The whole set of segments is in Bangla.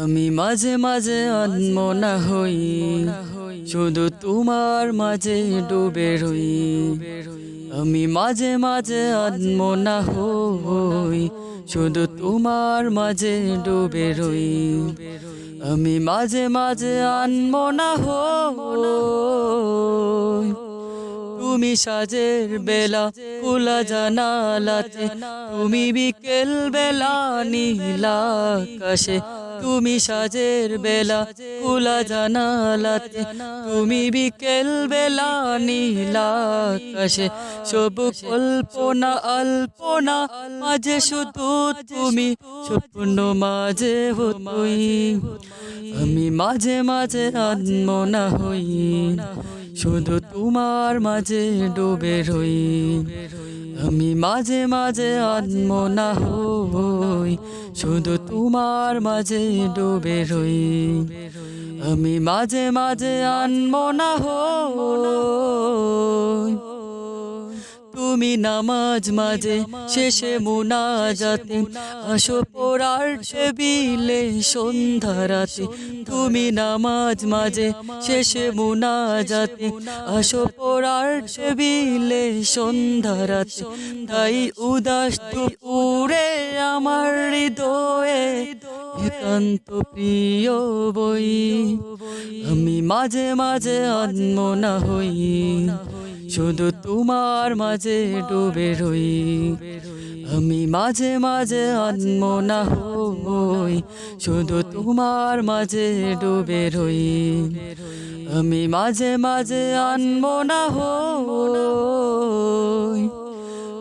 আমি মাঝে মাঝে আনমনা হই, শুধু তোমার মাঝে ডুবে রই। আমি মাঝে মাঝে আনমনা হই, শুধু তোমার মাঝে ডুবে রই। আমি মাঝে মাঝে আনমনা হই, তুমি সাজের বেলা খোলা জানালাতে, তুমি বিকেল বেলা নীলা আকাশে। তুমি সাজের বেলা খোলা জানালাতে, তুমি বিকেল বেলা নীলা আকাশে। সব কল্পনা আল্পনা মাঝে শুধু তুমি, স্বপ্ন মাঝে হই। আমি মাঝে মাঝে আনমনা হই, শুধু তোমার মাঝে ডুবে রই। আমি মাঝে মাঝে আনমনা হই, শুধু তোমার মাঝে ডুবে রই। আমি মাঝে মাঝে আনমনা হই, তুমি নামাজ মাঝে শেষে মুনাজাতে আসো পড়ার টেবিলে সন্ধ্যা রাতে। তুমি নামাজ মাঝে শেষে মুনাজাতে আসো পড়ার টেবিলে সন্ধ্যা রাতে। তাই উদাস দুপুরে আমার হৃদয়ে একান্ত প্রিয় বই। আমি মাঝে মাঝে আনমনা হই, শুধু তোমার মাঝে ডুবে রই। আমি মাঝে মাঝে আনমনা হই, শুধু তোমার মাঝে ডুবে রই। আমি মাঝে মাঝে আনমনা হই,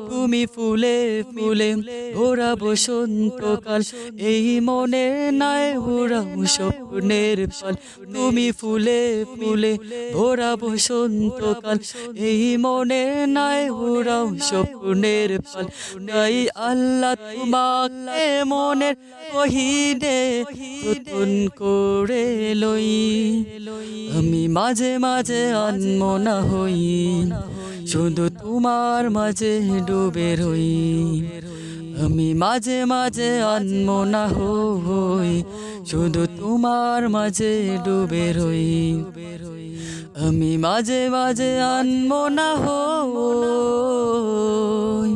তুমি ফুলে ফুলে ভরা বসন্তকাল, এই মনে নাই উড়াও স্বপ্নের পাল। তুমি ফুলে ফুলে ভরা বসন্তকাল, এই মনে নাই উড়াও স্বপ্নের পাল। তাই আল্লাহ তোমাকে মনের কহিনে যতন করে লই। আমি মাঝে মাঝে আনমনা হই, শুধু তোমার মাঝে ডুবে রই। আমি মাঝে মাঝে আনমনা হই, শুধু তোমার মাঝে ডুবে রই। আমি মাঝে মাঝে আনমনা হই।